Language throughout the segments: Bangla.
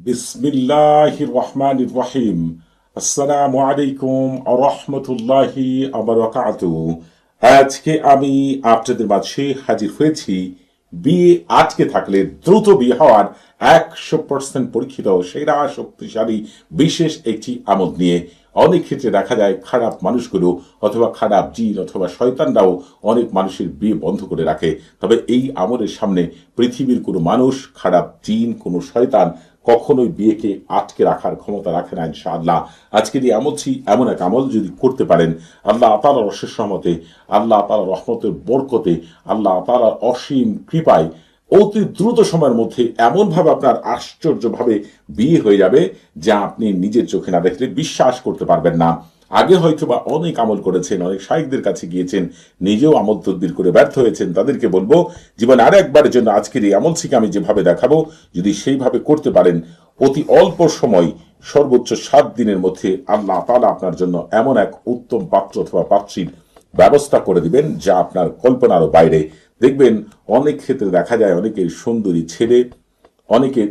বিসমিল্লাহির রহমানির রহিম। আসসালামু আলাইকুম ওয়া রাহমাতুল্লাহি ওয়া বারাকাতুহু। আজকে আমি আপনাদের মাঝে হাজির হয়েছি বিয়ে আটকে থাকলে দ্রুত বিয়ে হওয়ার 100% পরীক্ষিত সেরা শক্তিশালী বিশেষ একটি আমল নিয়ে। অনেক ক্ষেত্রে দেখা যায় খারাপ মানুষগুলো অথবা খারাপ জিন অথবা শয়তানরাও অনেক মানুষের বিয়ে বন্ধ করে রাখে। তবে এই আমলের সামনে পৃথিবীর কোনো মানুষ, খারাপ জিন, কোনো শয়তান কখনোই বিয়েকে আটকে রাখার ক্ষমতা রাখে না ইনশাআল্লাহ। আজকে দিয়ে আমলছি এমন এক আমল যদি করতে পারেন, আল্লাহ তাআলার অশেষ রহমতে, আল্লাহ তাআলার রহমতের বরকতে, আল্লাহ তাআলার অসীম কৃপায় অতি দ্রুত সময়ের মধ্যে এমনভাবে আপনার আশ্চর্যভাবে বিয়ে হয়ে যাবে যা আপনি নিজের চোখে না দেখলে বিশ্বাস করতে পারবেন না। আগে হয়তো বা অনেক আমল করেছেন, অনেক শাইখদের কাছে গিয়েছেন, নিজেও আমল তদবির করে ব্যর্থ হয়েছেন। তাদেরকে বলবো জীবনে আর একবারের জন্য আজকের এই আমল থেকে আমি যেভাবে দেখাবো যদি সেইভাবে করতে পারেন, অতি অল্প সময় সর্বোচ্চ 7 দিনের মধ্যে আল্লাহ তাআলা আপনার জন্য এমন এক উত্তম পাত্র অথবা পাত্রীর ব্যবস্থা করে দিবেন যা আপনার কল্পনারও বাইরে। দেখবেন অনেক ক্ষেত্রে দেখা যায় অনেকের সুন্দরী ছেলে, অনেকের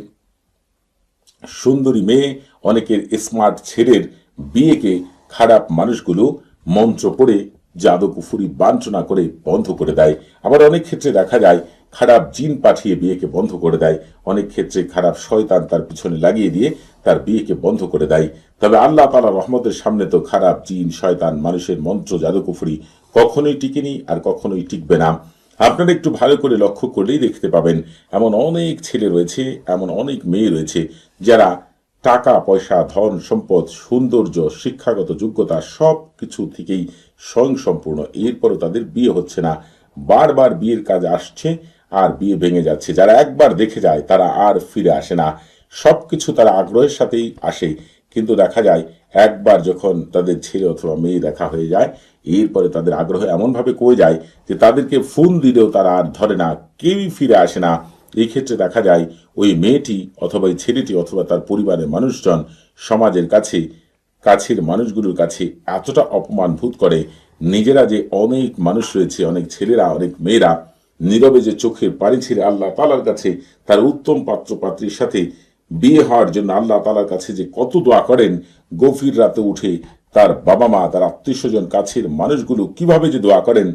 সুন্দরী মেয়ে, অনেকের স্মার্ট ছেলের বিয়েকে খারাপ মানুষগুলো মন্ত্র পড়ে জাদু কুফুরি বাঞ্ছনা করে বন্ধ করে দেয়। আবার অনেক ক্ষেত্রে দেখা যায় খারাপ জিন পাঠিয়ে বিয়েকে বন্ধ করে দেয়। অনেক ক্ষেত্রে খারাপ শয়তান তার পিছনে লাগিয়ে দিয়ে তার বিয়েকে বন্ধ করে দেয়। তবে আল্লাহ তাআলার রহমতের সামনে তো খারাপ জিন, শয়তান, মানুষের মন্ত্র, জাদু কুফুরি কখনোই টিকেনি আর কখনোই টিকবে না। আপনারা একটু ভালো করে লক্ষ্য করলেই দেখতে পাবেন এমন অনেক ছেলে রয়েছে, এমন অনেক মেয়ে রয়েছে যারা টাকা পয়সা, ধন সম্পদ, সৌন্দর্য, শিক্ষাগত যোগ্যতা সব কিছু থেকেই স্বয়ংসম্পূর্ণ, এরপরও তাদের বিয়ে হচ্ছে না। বারবার বিয়ের কাজ আসছে আর বিয়ে ভেঙে যাচ্ছে। যারা একবার দেখে যায় তারা আর ফিরে আসে না। সবকিছু তারা আগ্রহের সাথেই আসে, কিন্তু দেখা যায় একবার যখন তাদের ছেলে অথবা মেয়ে দেখা হয়ে যায়, এরপরে তাদের আগ্রহ এমনভাবে কমে যায় যে তাদেরকে ফোন দিলেও তারা আর ধরে না, কেউই ফিরে আসে না। এই ক্ষেত্রে দেখা যায় ওই মেয়েটি অথবা ওই ছেলেটি অথবা তার পরিবারের মানুষজন সমাজের কাছে, কাছের মানুষগুলোর কাছে এতটা অপমান বোধ করে, নিজেরা যে অনেক মানুষ রয়েছে, অনেক ছেলেরা, অনেক মেয়েরা নীরবে যে চোখের পানি ছেড়ে আল্লাহ তাআলার কাছে তার উত্তম পাত্র পাত্রীর সাথে বিয়ে হওয়ার জন্য আল্লাহ তাআলার কাছে যে কত দোয়া করেন, গভীর রাতে উঠে তার বাবা মা, তার আত্মীয় স্বজন, কাছের মানুষগুলো কিভাবে যে দোয়া করেন,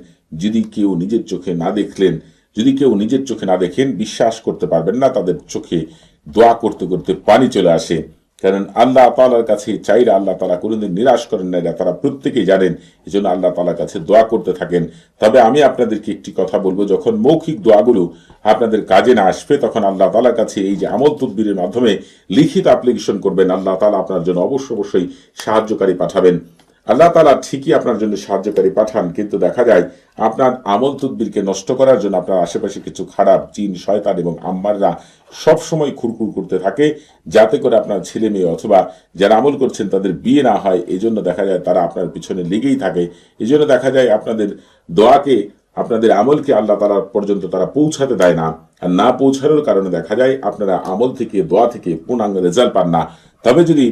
যদি কেউ নিজের চোখে না দেখলেন, যদি কেউ নিজের চোখে না দেখেন বিশ্বাস করতে পারবেন না। তাদের চোখে দোয়া করতে করতে পানি চলে আসে। কারণ আল্লাহ তাআলার কাছে চাইলে আল্লাহ তাআলা কোনোদিন নিরাশ করেন না, তারা প্রত্যেকেই জানেন। এই জন্য আল্লাহ তাআলার কাছে দোয়া করতে থাকেন। তবে আমি আপনাদেরকে একটি কথা বলবো, যখন মৌখিক দোয়াগুলো আপনাদের কাজে না আসবে তখন আল্লাহ তাআলার কাছে এই যে আমল তদবিরের মাধ্যমে লিখিত অ্যাপ্লিকেশন করবেন, আল্লাহ তাআলা আপনার জন্য অবশ্যই সাহায্যকারী পাঠাবেন। আল্লাহ তাআলা ঠিকই আপনার জন্য সাহায্যকারী পাঠান, কিন্তু দেখা যায় আপনার আমল তদবিরকে নষ্ট করার জন্য আপনার আশেপাশে কিছু খারাপ জিন, শয়তান এবং আম্মাররা সবসময় খুরকুর করতে থাকে, যাতে করে আপনার ছেলে মেয়ে অথবা যারা আমল করছেন তাদের বিয়ে না হয়। এই জন্য দেখা যায় তারা আপনার পিছনে লেগেই থাকে। এই জন্য দেখা যায় আপনাদের দোয়াকে, আপনাদের আমলকে আল্লাহ তাআলা পর্যন্ত তারা পৌঁছাতে দেয় না। আর না পৌঁছানোর কারণে দেখা যায় আপনারা আমল থেকে, দোয়া থেকে পূর্ণাঙ্গ রেজাল্ট পান না। তবে যদি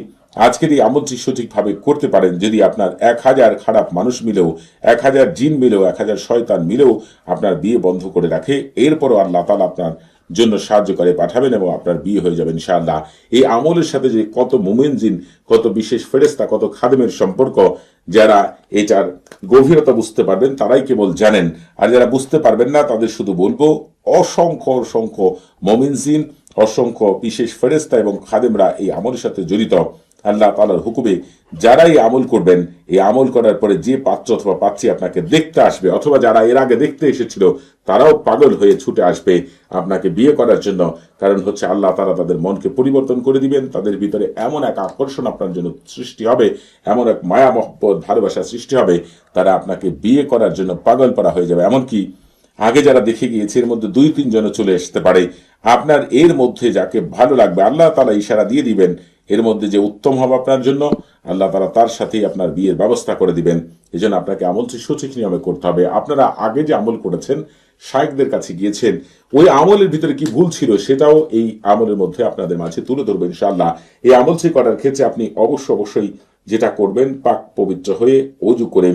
আজকের এই আমলটি সঠিকভাবে করতে পারেন, যদি আপনার 1000 খারাপ মানুষ মিলেও, 1000 জিন মিলেও, 1000 শয়তান মিলেও আপনার বিয়ে বন্ধ করে রাখে, এরপরও আল্লাহ তাআলা আপনার জন্য সাহায্যকারী পাঠাবেন এবং আপনার বিয়ে হয়ে যাবে ইনশাআল্লাহ। এই আমলের সাথে যে কত মুমিন জিন, কত বিশেষ ফেরেশতা, কত খাদেমের সম্পর্ক, যারা এটার গভীরতা বুঝতে পারবেন তারাই কেবল জানেন। আর যারা বুঝতে পারবেন না তাদের শুধু বলবো অসংখ্য অসংখ্য মুমিন জিন, অসংখ্য বিশেষ ফেরেশতা এবং খাদেমরা এই আমলের সাথে জড়িত। আল্লাহ তাআলার হুকুমে যারা এই আমল করবেন, এই আমল করার পরে যে পাত্র অথবা পাত্রী আপনাকে দেখতে আসবে, অথবা যারা এর আগে দেখতে এসেছিল তারাও পাগল হয়ে ছুটে আসবে আপনাকে বিয়ে করার জন্য। কারণ হচ্ছে আল্লাহ তাআলা তাদের মনকে পরিবর্তন করে দিবেন, তাদের ভিতরে এমন এক আকর্ষণ আপনার জন্য সৃষ্টি হবে, এমন এক মায়া মহব্বত, ভালোবাসা সৃষ্টি হবে, তারা আপনাকে বিয়ে করার জন্য পাগল পারা হয়ে যাবে। এমনকি আগে যারা দেখে গিয়েছে এর মধ্যে 2-3 জন চলে আসতে পারে। আপনার এর মধ্যে যাকে ভালো লাগবে আল্লাহ তাআলা ইশারা দিয়ে দিবেন, এর মধ্যে যে উত্তম হবে আপনার জন্য, আল্লাহ তাআলা তার সাথেই আপনার বিয়ের ব্যবস্থা করে দিবেন। এই জন্য আপনাকে আমলটি সঠিক নিয়মে করতে হবে। আপনারা আগে যে আমল করেছেন, শায়েখদের কাছে গিয়েছেন, ওই আমলের ভিতরে কি ভুল ছিল সেটাও এই আমলের মধ্যে আপনাদের মাঝে তুলে ধরবেন ইনশাআল্লাহ। এই আমলটি করার ক্ষেত্রে আপনি অবশ্যই যেটা করবেন, পাক পবিত্র হয়ে ওযু করে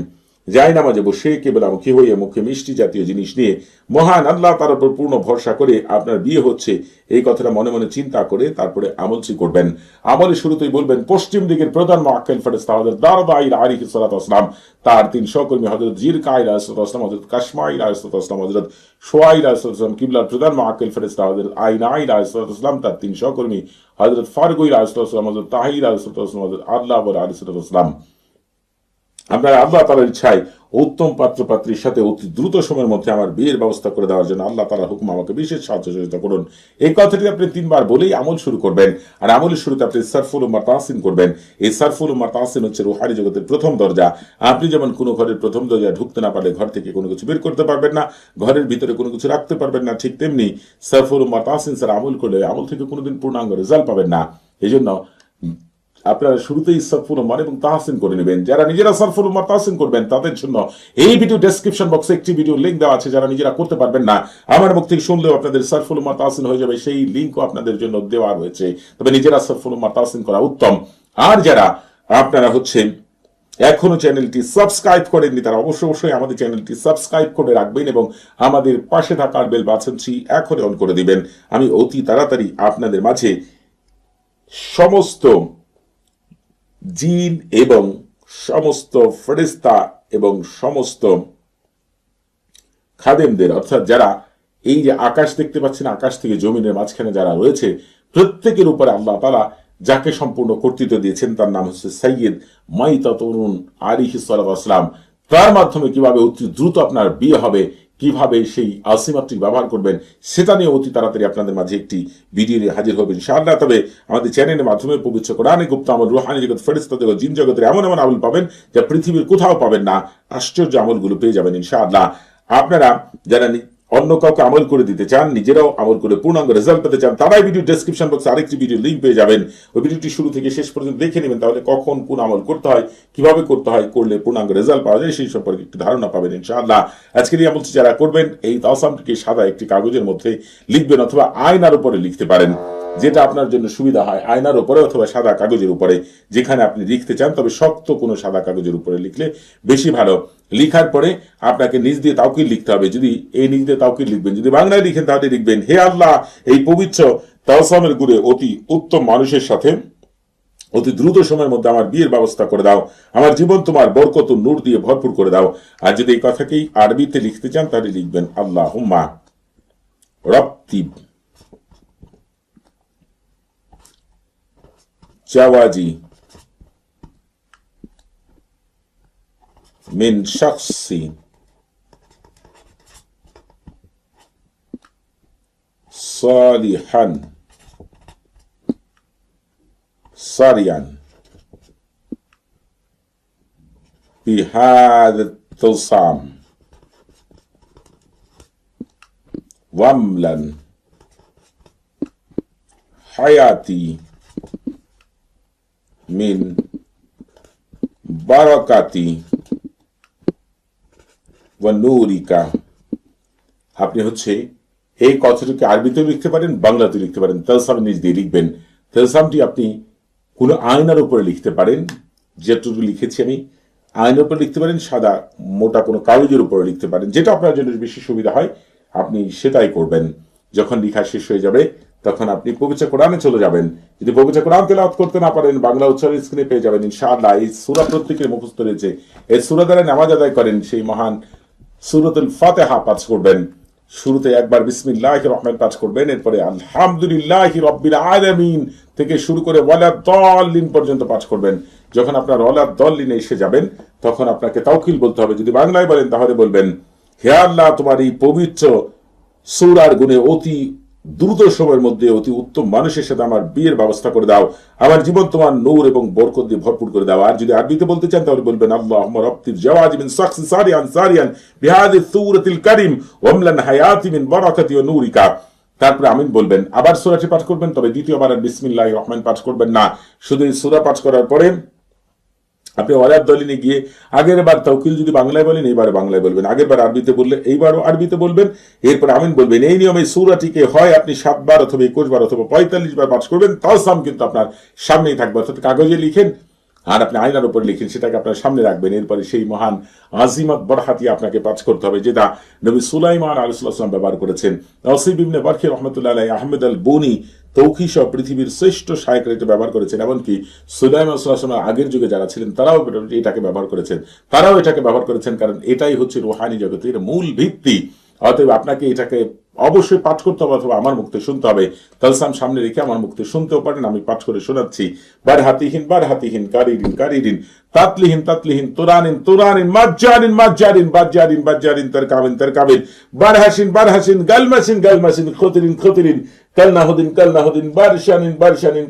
যায় নামাজে বসে কেবলামুখী হয়ে মুখে মিষ্টি জাতীয় জিনিস নিয়ে মহান আল্লাহ তার উপর পূর্ণ ভরসা করে আপনার বিয়ে হচ্ছে এই কথাটা মনে মনে চিন্তা করে তারপরে আমলটি করবেন। আমলের শুরুতেই বলবেন পশ্চিম দিকের প্রধান মুআক্কিল ফেরেশতা হযরত দারদাইল আলাইহিস সালাতু ওয়াস সালাম, তার তিন সহকর্মী হযরত জিরকাইল আলাইহিস সালাতু ওয়াস সালাম, হযরত কাশমাইল আলাইহিস সালাতু ওয়াস সালাম, হযরত শুআইল আলাইহিস সালাতু ওয়াস সালাম, কিবলার প্রধান মুআক্কিল ফেরেশতা হযরত আইনাইল আলাইহিস সালাতু ওয়াস সালাম, তার তিন সহকর্মী হযরত ফারগুইল আলাইহিস সালাতু ওয়াস সালাম, হযরত তাহির আলাইহিস সালাতু ওয়াস সালাম, হযরত আদলা আলাইহিস সালাতু ওয়াস সালাম। আপনারা আল্লাহ তাআলার ইচ্ছায় উত্তম পাত্র পাত্রীর সাথে অতি দ্রুত সময়ের মধ্যে আমার বিয়ের ব্যবস্থা করে দেওয়ার জন্য আল্লাহ তাআলার হুকুম আমাকে বিশেষ সাহায্য সহযোগিতা করুন। এই কথাটি আপনি তিনবার বলেই আমল শুরু করবেন। আর আমলের শুরুতে আপনি সারফুল উম্মাহ তাহসিন করবেন। এই সারফুল উম্মাহ তাহসিন হচ্ছে রুহানি জগতের প্রথম দরজা। আপনি যেমন কোনো ঘরের প্রথম দরজা ঢুকতে না পারলে ঘর থেকে কোনো কিছু বের করতে পারবেন না, ঘরের ভিতরে কোনো কিছু রাখতে পারবেন না, ঠিক তেমনি সারফুল উম্মাহ তাহসিন স্যার আমল করলে আমল থেকে কোনোদিন পূর্ণাঙ্গ রেজাল্ট পাবেন না। এই জন্য আপনারা শুরুতেই সারফুল উম্মাহ এবং তাহসিন করে নেবেন। যারা নিজেরা সারফুল উম্মাহ তাহসিন করবেন তাদের জন্য এই ভিডিও ডেসক্রিপশন বক্সে একটি ভিডিও লিংক দেওয়া আছে। যারা নিজেরা করতে পারবেন না, আমার মুখ থেকে শুনলেও আপনাদের সারফুল উম্মাহ তাহসিন হয়ে যাবে, সেই লিংকও আপনাদের জন্য দেওয়া রয়েছে। তবে নিজেরা সারফুল উম্মাহ তাহসিন করা উত্তম। আর যারা আপনারা হচ্ছে এখনো চ্যানেলটি সাবস্ক্রাইব করেননি তারা অবশ্যই আমাদের চ্যানেলটি সাবস্ক্রাইব করে রাখবেন এবং আমাদের পাশে থাকার বেল বাটনটি এখনই অন করে দিবেন। আমি অতি তাড়াতাড়ি আপনাদের মাঝে সমস্ত জিন এবং সমস্ত ফেরেশতা এবং সমস্ত খাদেমদের, অর্থাৎ যারা এই যে আকাশ দেখতে পাচ্ছেন, আকাশ থেকে জমিনের মাঝখানে যারা রয়েছে প্রত্যেকের উপরে আল্লাহ তাআলা যাকে সম্পূর্ণ কর্তৃত্ব দিয়েছেন তার নাম হচ্ছে সাইয়্যিদ মাইতাতুন আলাইহিস সালাতু ওয়াস সালাম। তার মাধ্যমে কিভাবে অতি দ্রুত আপনার বিয়ে হবে, কিভাবে সেই আসিমাতটি ব্যবহার করবেন সেটা নিয়ে অতি তাড়াতাড়ি আপনাদের মাঝে একটি ভিডিও নিয়ে হাজির হবে ইনশাআল্লাহ। তবে আমাদের চ্যানেলের মাধ্যমে পবিত্র কোরআনে গুপ্ত আমল, রুহানি জগৎ, ফেরেশতা জগৎ, জিন জগতের এমন এমন আমল পাবেন যা পৃথিবীর কোথাও পাবেন না। আশ্চর্য আমলগুলো পেয়ে যাবেন ইনশাআল্লাহ। আপনারা যারা অন্য কাউকে আমল করে দিতে চান, নিজেরাও আমল করে পূর্ণাঙ্গ রেজাল্ট পেতে চান, তারাই ভিডিও ডেসক্রিপশন বক্সে আরেকটি ভিডিও লিংক পেয়ে যাবেন। ওই ভিডিওটি শুরু থেকে শেষ পর্যন্ত দেখে নেবেন, তাহলে কখন কোন আমল করতে হয়, কিভাবে করতে হয়, করলে পূর্ণাঙ্গ রেজাল্ট পাওয়া যায় সেই সম্পর্কে একটু ধারণা পাবেন ইনশাআল্লাহ। আজকের এই আমলটি যারা করবেন এই তাওসামটিকে সাদা একটি কাগজের মধ্যে লিখবেন অথবা আয়নার উপরে লিখতে পারেন, যেটা আপনার জন্য সুবিধা হয়, আয়নার উপরে অথবা সাদা কাগজের উপরে যেখানে আপনি লিখতে চান। তবে শক্ত কোনো সাদা কাগজের উপরে লিখলে বেশি ভালো। লিখার পরে আপনাকে নিজ দিয়ে তাওকিল লিখতে হবে। যদি এই নিজ দিয়ে তাওকিল লিখবেন, যদি বাংলায় লিখেন তাহলে লিখবেন, হে আল্লাহ, এই পবিত্র তাওসামের গুড়ে অতি উত্তম মানুষের সাথে অতি দ্রুত সময়ের মধ্যে আমার বিয়ের ব্যবস্থা করে দাও, আমার জীবন তোমার বরকত নূর দিয়ে ভরপুর করে দাও। আর যদি এই কথাকেই আরবিতে লিখতে চান তাহলে লিখবেন আল্লাহুম্মা রাব্বি জাওয়াজি মিন শাখসি সালিহান সারিয়ান বিহাদা তাওসাম ওয়ামলান হায়াতি মিন বারাকাতি ওয়া নূরিকা। আপনি হচ্ছে এই কথাটিকে আরবিতেও লিখতে পারেন, বাংলাতেও লিখতে পারেন। তালসাম নিজ দিয়ে লিখবেন। তালসামটি আপনি কোনো আয়নার উপরে লিখতে পারেন, যেটুকু লিখেছি আমি আয়নার উপরে লিখতে পারেন, সাদা মোটা কোনো কাগজের উপরে লিখতে পারেন, যেটা আপনার জন্য বেশি সুবিধা হয় আপনি সেটাই করবেন। যখন লেখা শেষ হয়ে যাবে তখন আপনি পবিত্র কোরআনে চলে যাবেন। যদি পবিত্র কোরআন তেলাওয়াত করতে না পারেন বাংলা উচ্চারণ স্ক্রিনে পেয়ে যাবেন ইনশাআল্লাহ। এই সূরা প্রত্যেকের মুখস্থ রয়েছে। এই সূরা দ্বারা নামাজ আদায় করেন, সেই মহান সূরাতুল ফাতিহা পাঠ করবেন। শুরুতে একবার বিসমিল্লাহির রহমান পাঠ করবেন, এরপরে আলহামদুলিল্লাহি রাব্বিল আলামিন থেকে শুরু করে ওয়ালা দাল্লিন পর্যন্ত পাঠ করবেন। যখন আপনার ওয়ালা দাল্লিনে এসে যাবেন তখন আপনাকে তাওকিল বলতে হবে। যদি বাংলায় বলেন তাহলে বলবেন, হে আল্লাহ, তোমার এই পবিত্র সূরার গুণে অতি দ্রুত সময়ের মধ্যে অতি উত্তম মানুষের সাথে আমার বিয়ের ব্যবস্থা করে দাও, আমার জীবন তোমার নূর এবং বরকত দিয়ে ভরপুর করে দাও। আর যদি আরবিতে বলতে চান তাহলে বলবেন, আল্লাহুম্মা রাব্বিল জাওয়াজি মিন শাখসি সারিয়ান সারিয়ান বিহাদিস সূরাতিল কারীম ওয়ামলান হায়াতি মিন বারাকাতি ওয়া নূরিকা। তারপরে আমিন বলবেন। আবার সূরাটি পাঠ করবেন, তবে দ্বিতীয়বার আর বিসমিল্লাহির রহমান পাঠ করবেন না। শুধু এই সূরা পাঠ করার পরে আপনি ওয়ালাদ দলিনে গিয়ে আগের বার তাওকিল যদি বাংলায় বলেন এইবারে বাংলায় বলবেন, আগের বার আরবিতে বললে এইবারও আরবিতে বলবেন, এরপর আমিন বলবেন। এই নিয়মে সূরাটিকে হয় আপনি 7 বার অথবা 21 বার অথবা 45 বার পাঠ করবেন। তাওসাম কিন্তু আপনার সামনেই থাকবে। অর্থাৎ কাগজে লিখেন আর আপনি আয়নার উপর লিখেন, সেটাকে আপনার সামনে রাখবেন। এরপরে সেই মহান আজিমত বরহাতিয়া আপনাকে পাঠ করতে হবে, যেটা নবী সুলাইমান আলাইহিস সালাম ব্যবহার করেছেন। নসিব ইবনে বারখি রহমতুল্লাহ আলাইহি, আহমেদ আল বনি তৌকি সহ পৃথিবীর শ্রেষ্ঠ শায়খরা এটা ব্যবহার করেছেন। এমনকি সুলাইমান সাল্লাল্লাহু আগের যুগে যারা ছিলেন তারাও এটাকে ব্যবহার করেছেন, কারণ এটাই হচ্ছে রুহানি জগতের মূল ভিত্তি। অতএব আপনাকে এটাকে অবশ্যই পাঠ করতে হবে, অথবা আমার মুখে শুনতে হবে। তালসাম সামনে রেখে আমার মুখে শুনতেও পারেন, আমি পাঠ করে শোনাচ্ছি। বারহাতিহীন কারিরিন তাতলিহীন তুরানিন মাজ্জারিন তারকাবিন বারহাসিন গালমাসিন খতিরিন কালনাহুদিন বারশানিন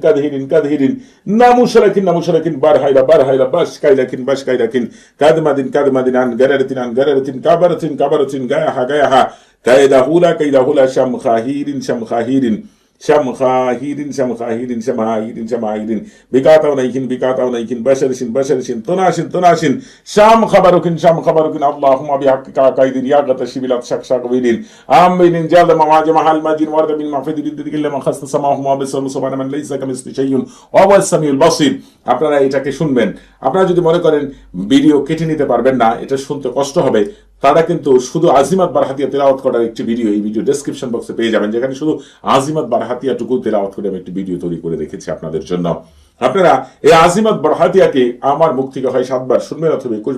কাদহিরিন নামুশরাকিন বারহাইলা বাশকাইলাকিন কাদমাদিন আন গারারাতিন কাবারাতিন গায়াহা কায়দাহুলা শামখাহিরিন বিকাতাউনাইহিন বাশারিন তুনাসিন শাম খাবারুকিন আল্লাহুম্মা বিহাক্কিকা কাইদিন ইয়া গাতাশিবিলাত শাকশাকবিরিন আমিন জালমা মাহাল মাজিন ওয়ারদা বিল মাহফিদি বিদিকিল্লাহ মাখাসতা সামাহুমা বিসামু মান লাইসা কামিসলি শাইউন ওয়া হুয়াস সামিউল বাসীর। আপনারা এটাকে শুনবেন। আপনারা যদি মনে করেন ভিডিও কেটে নিতে পারবেন না, এটা শুনতে কষ্ট হবে, তারা কিন্তু শুধু আজিমাত বারহাতিয়া তেলাওয়াত করার একটি ভিডিও এই ভিডিও ডেসক্রিপশন বক্সে পেয়ে যাবেন, যেখানে শুধু আজিমাত বারহাতিয়াটুকু তেলাওয়াত করে আমি একটি ভিডিও তৈরি করে রেখেছি আপনাদের জন্য। আপনারা এই আজিমাত বারহাতিয়াকে আমার মুখ থেকে হয় 7 বার শুনবেন অথবা 21